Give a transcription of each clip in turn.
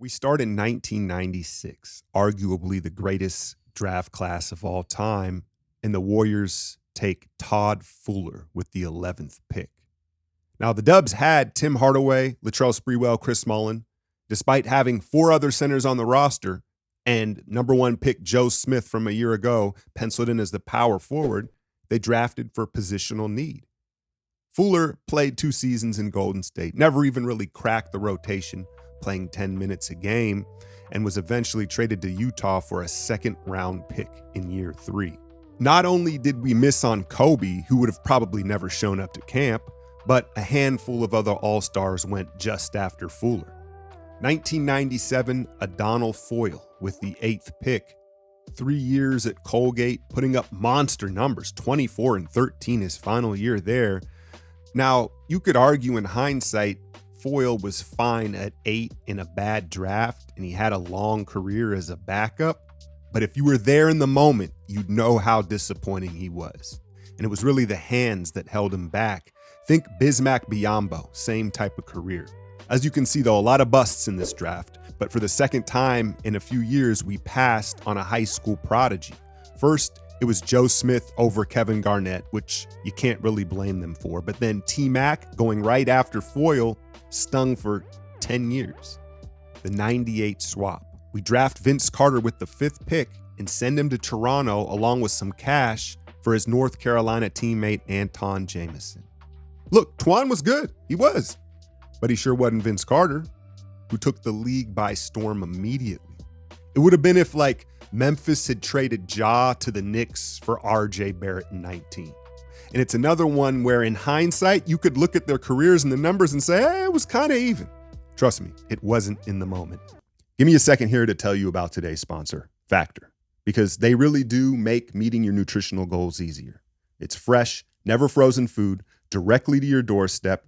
We start in 1996, arguably the greatest draft class of all time, and the Warriors take Todd Fuller with the 11th pick. Now, the Dubs had Tim Hardaway, Latrell Sprewell, Chris Mullin. Despite having four other centers on the roster and number one pick Joe Smith from a year ago penciled in as the power forward, they drafted for positional need. Fuller played 2 seasons in Golden State, never even really cracked the rotation, playing 10 minutes a game, and was eventually traded to Utah for a second-round pick in year 3. Not only did we miss on Kobe, who would have probably never shown up to camp, but a handful of other All-Stars went just after Fuller. 1997, Adonal Foyle with the 8th pick. 3 years at Colgate, putting up monster numbers, 24 and 13 his final year there. Now, you could argue in hindsight, Foyle was fine at 8 in a bad draft, and he had a long career as a backup. But if you were there in the moment, you'd know how disappointing he was. And it was really the hands that held him back. Think Bismack Biyombo, same type of career. As you can see, though, a lot of busts in this draft. But for the second time in a few years, we passed on a high school prodigy. First, it was Joe Smith over Kevin Garnett, which you can't really blame them for. But then T-Mac going right after Foyle stung for 10 years. The 98 swap. We draft Vince Carter with the 5th pick and send him to Toronto along with some cash for his North Carolina teammate Anton Jamison. Look, Twan was good. He was. But he sure wasn't Vince Carter, who took the league by storm immediately. It would have been if, like, Memphis had traded Ja to the Knicks for RJ Barrett in 19. And it's another one where, in hindsight, you could look at their careers and the numbers and say, it was kind of even. Trust me, it wasn't in the moment. Give me a second here to tell you about today's sponsor, Factor, because they really do make meeting your nutritional goals easier. It's fresh, never frozen food, directly to your doorstep,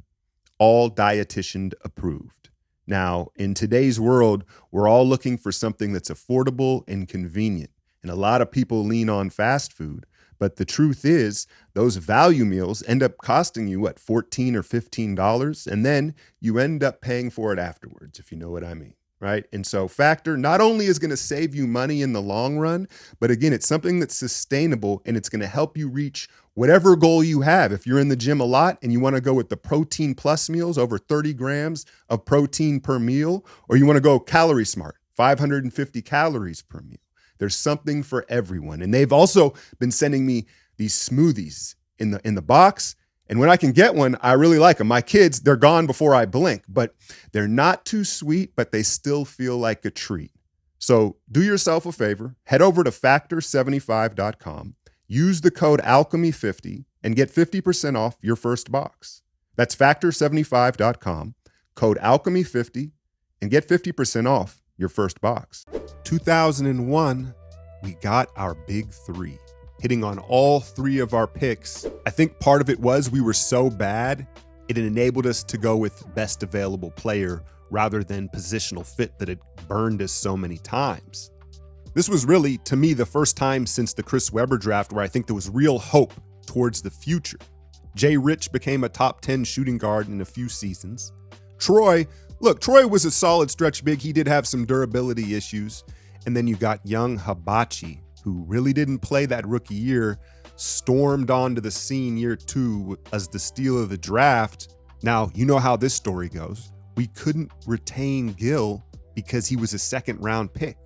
all dietitian approved. Now, in today's world, we're all looking for something that's affordable and convenient. And a lot of people lean on fast food. But the truth is, those value meals end up costing you, $14 or $15? And then you end up paying for it afterwards, if you know what I mean, right? And so Factor not only is going to save you money in the long run, but again, it's something that's sustainable and it's going to help you reach whatever goal you have. If you're in the gym a lot and you want to go with the protein plus meals, over 30 grams of protein per meal, or you want to go calorie smart, 550 calories per meal. There's something for everyone. And they've also been sending me these smoothies in the box. And when I can get one, I really like them. My kids, they're gone before I blink, but they're not too sweet, but they still feel like a treat. So do yourself a favor, head over to factor75.com. Use the code Alchemy50 and get 50% off your first box. That's factor75.com, code Alchemy50, and get 50% off your first box. 2001, we got our big 3, hitting on all 3 of our picks. I think part of it was we were so bad, it enabled us to go with best available player rather than positional fit that had burned us so many times. This was really, to me, the first time since the Chris Webber draft where I think there was real hope towards the future. Jay Rich became a top 10 shooting guard in a few seasons. Troy was a solid stretch big. He did have some durability issues. And then you got young Hibachi, who really didn't play that rookie year, stormed onto the scene year 2 as the steal of the draft. Now, you know how this story goes. We couldn't retain Gil because he was a second-round pick.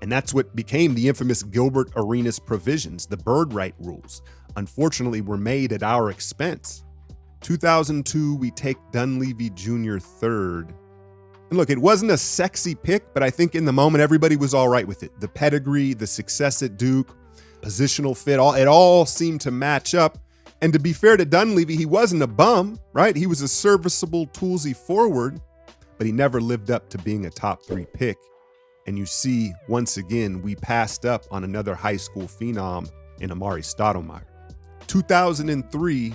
And that's what became the infamous Gilbert Arenas provisions, the bird right rules. Unfortunately, were made at our expense. 2002, we take Dunleavy Jr. 3rd. And look, it wasn't a sexy pick, but I think in the moment, everybody was all right with it. The pedigree, the success at Duke, positional fit, it all seemed to match up. And to be fair to Dunleavy, he wasn't a bum, right? He was a serviceable, toolsy forward, but he never lived up to being a top 3 pick. And you see, once again, we passed up on another high school phenom in Amari Stoudemire. 2003,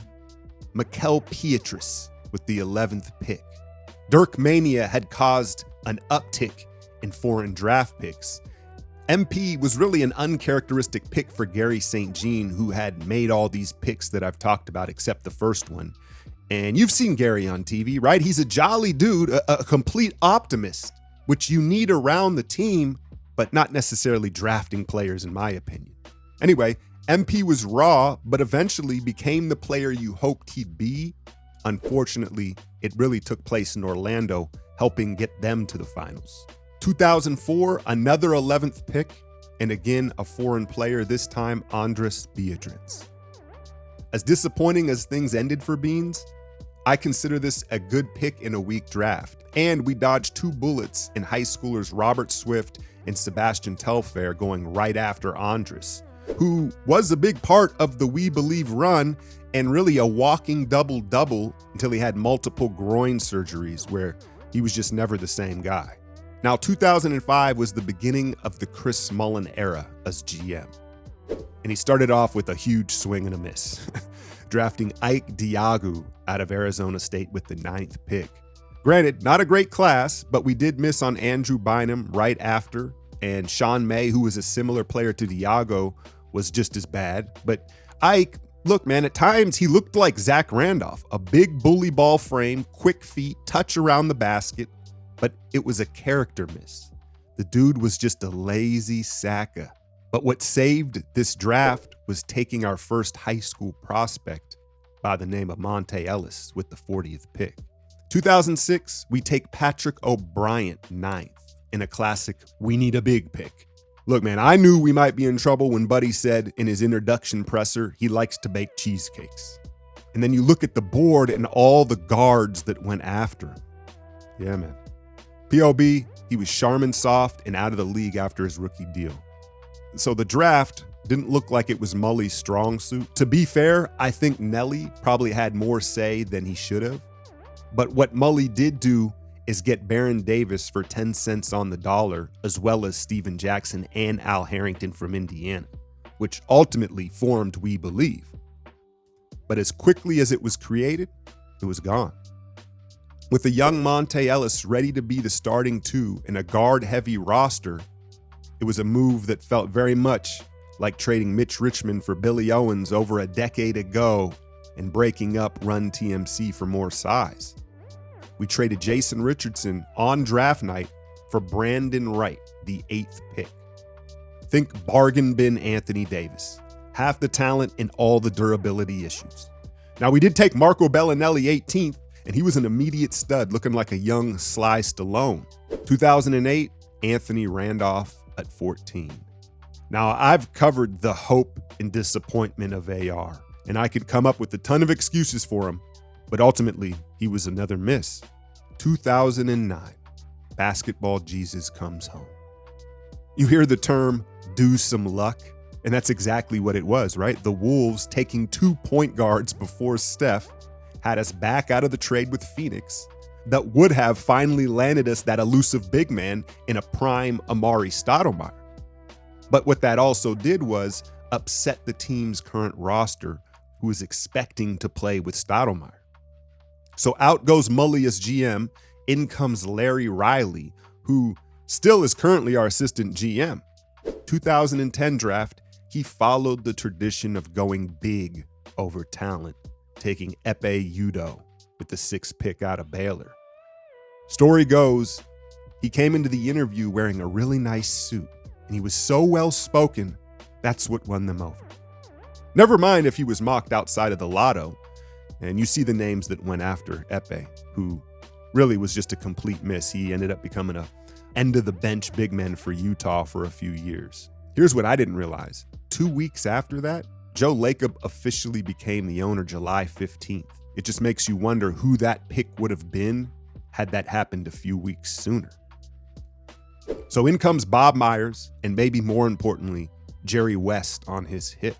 Mikel Pietrus with the 11th pick. Dirk Mania had caused an uptick in foreign draft picks. MP was really an uncharacteristic pick for Gary St. Jean, who had made all these picks that I've talked about except the first one. And you've seen Gary on TV, right? He's a jolly dude, a complete optimist. which you need around the team, but not necessarily drafting players, in my opinion. Anyway, MP was raw, but eventually became the player you hoped he'd be. Unfortunately, it really took place in Orlando, helping get them to the finals. 2004, another 11th pick, and again a foreign player, this time Andris Biedrins. As disappointing as things ended for Beans, I consider this a good pick in a weak draft, and we dodged 2 bullets in high schoolers Robert Swift and Sebastian Telfair going right after Andris, who was a big part of the We Believe run and really a walking double-double until he had multiple groin surgeries where he was just never the same guy. Now, 2005 was the beginning of the Chris Mullin era as GM. And he started off with a huge swing and a miss, drafting Ike Diagu out of Arizona State with the 9th pick. Granted, not a great class, but we did miss on Andrew Bynum right after, and Sean May, who was a similar player to Diago, was just as bad. But Ike, look, man, at times he looked like Zach Randolph, a big bully ball frame, quick feet, touch around the basket, but it was a character miss. The dude was just a lazy Saka. But what saved this draft was taking our first high school prospect by the name of Monte Ellis with the 40th pick. 2006, we take Patrick O'Brien 9th in a classic we need a big pick. Look, man, I knew we might be in trouble when Buddy said in his introduction presser he likes to bake cheesecakes. And then you look at the board and all the guards that went after him. Yeah, man. POB, he was Charmin soft and out of the league after his rookie deal. So the draft didn't look like it was Mully's strong suit. To be fair, I think Nelly probably had more say than he should have. But what Mully did do is get Baron Davis for 10 cents on the dollar, as well as Steven Jackson and Al Harrington from Indiana, which ultimately formed We Believe. But as quickly as it was created, it was gone. With a young Monte Ellis ready to be the starting 2 in a guard-heavy roster, it was a move that felt very much like trading Mitch Richmond for Billy Owens over a decade ago and breaking up Run TMC for more size. We traded Jason Richardson on draft night for Brandon Wright, the 8th pick. Think bargain bin Anthony Davis. Half the talent and all the durability issues. Now, we did take Marco Bellinelli 18th, and he was an immediate stud looking like a young Sly Stallone. 2008, Anthony Randolph at 14. Now, I've covered the hope and disappointment of AR, and I could come up with a ton of excuses for him, but ultimately, he was another miss. 2009, Basketball Jesus comes home. You hear the term, do some luck, and that's exactly what it was, right? The Wolves taking 2 point guards before Steph had us back out of the trade with Phoenix that would have finally landed us that elusive big man in a prime Amari Stoudemire. But what that also did was upset the team's current roster, who was expecting to play with Stoudemire. So out goes Mully as GM, in comes Larry Riley, who still is currently our assistant GM. 2010 draft, he followed the tradition of going big over talent, taking Epe Udoh with the 6th pick out of Baylor. Story goes, he came into the interview wearing a really nice suit, and he was so well-spoken, that's what won them over. Never mind if he was mocked outside of the lotto, and you see the names that went after Epe, who really was just a complete miss. He ended up becoming a end-of-the-bench big man for Utah for a few years. Here's what I didn't realize. 2 weeks after that, Joe Lacob officially became the owner July 15th. It just makes you wonder who that pick would have been had that happened a few weeks sooner. So in comes Bob Myers, and maybe more importantly, Jerry West on his hip.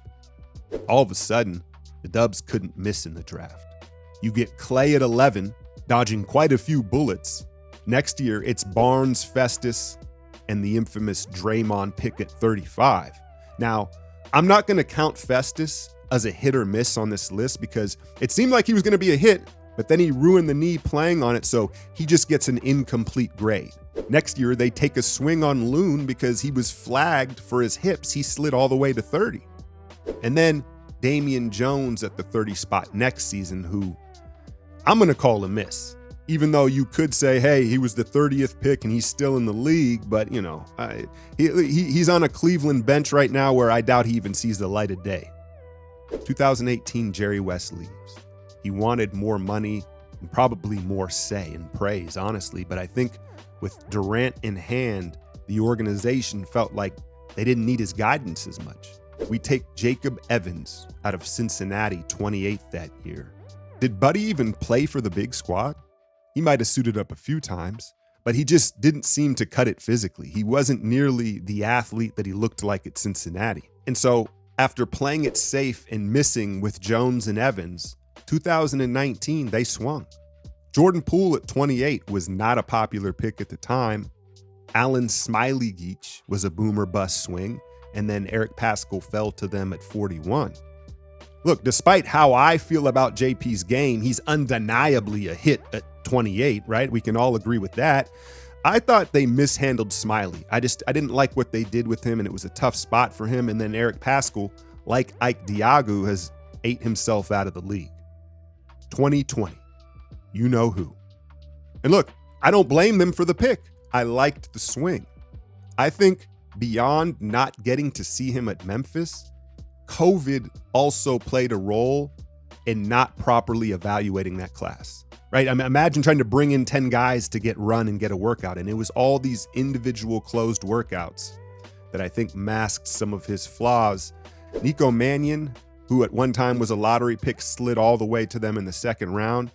All of a sudden, the Dubs couldn't miss in the draft. You get Clay at 11, dodging quite a few bullets. Next year, it's Barnes, Festus, and the infamous Draymond pick at 35. Now, I'm not going to count Festus as a hit or miss on this list because it seemed like he was going to be a hit, but then he ruined the knee playing on it, so he just gets an incomplete grade. Next year, they take a swing on Loon because he was flagged for his hips. He slid all the way to 30. And then Damian Jones at the 30 spot next season, who I'm going to call a miss. Even though you could say, hey, he was the 30th pick and he's still in the league, but he's on a Cleveland bench right now where I doubt he even sees the light of day. 2018, Jerry West leaves. He wanted more money and probably more say and praise, honestly. But I think with Durant in hand, the organization felt like they didn't need his guidance as much. We take Jacob Evans out of Cincinnati, 28th that year. Did Buddy even play for the big squad? He might have suited up a few times, but he just didn't seem to cut it physically. He wasn't nearly the athlete that he looked like at Cincinnati. And so after playing it safe and missing with Jones and Evans, 2019, they swung. Jordan Poole at 28 was not a popular pick at the time. Alan Smiley-Geach was a boomer bust swing, and then Eric Paschall fell to them at 41. Look, despite how I feel about JP's game, he's undeniably a hit at 28, right? We can all agree with that. I thought they mishandled Smiley. I didn't like what they did with him, and it was a tough spot for him. And then Eric Paschall, like Ike Diogu, has ate himself out of the league. 2020, you know who. And look, I don't blame them for the pick. I liked the swing. I think beyond not getting to see him at Memphis, COVID also played a role in not properly evaluating that class, right? I mean, imagine trying to bring in 10 guys to get run and get a workout. And it was all these individual closed workouts that I think masked some of his flaws. Nico Mannion, who at one time was a lottery pick, slid all the way to them in the second round.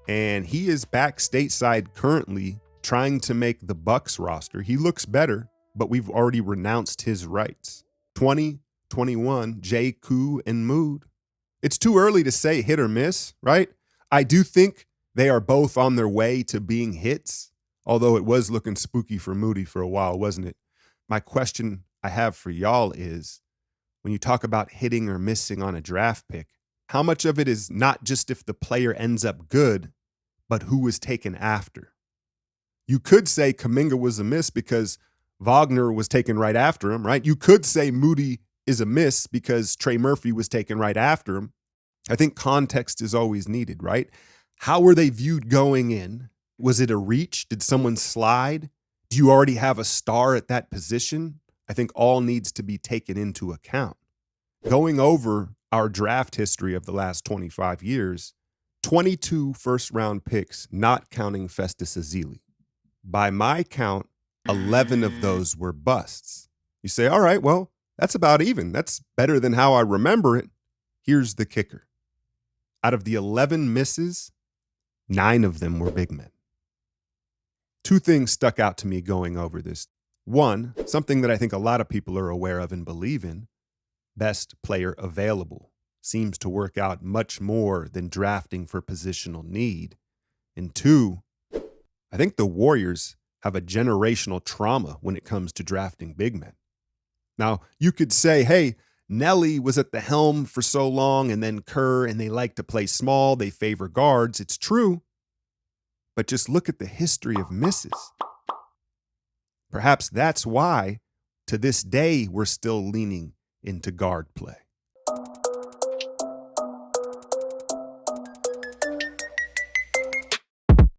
And he is back stateside currently trying to make the Bucks roster. He looks better, but we've already renounced his rights. 2021, Jay Koo and Mood. It's too early to say hit or miss, right? I do think they are both on their way to being hits, although it was looking spooky for Moody for a while, wasn't it? My question I have for y'all is, when you talk about hitting or missing on a draft pick, how much of it is not just if the player ends up good, but who was taken after? You could say Kuminga was a miss because Wagner was taken right after him, right? You could say Moody is a miss because Trey Murphy was taken right after him. I think context is always needed, right? How were they viewed going in? Was it a reach? Did someone slide? Do you already have a star at that position? I think all needs to be taken into account. Going over our draft history of the last 25 years, 22 first-round picks, not counting Festus Ezeli. By my count, 11 of those were busts. You say, all right, well, that's about even. That's better than how I remember it. Here's the kicker. Out of the 11 misses, 9 of them were big men. Two things stuck out to me going over this. One, something that I think a lot of people are aware of and believe in, best player available seems to work out much more than drafting for positional need. And two, I think the Warriors have a generational trauma when it comes to drafting big men. Now, you could say, hey, Nelly was at the helm for so long, and then Kerr, and they like to play small, they favor guards. It's true, but just look at the history of misses. Perhaps that's why, to this day, we're still leaning into guard play.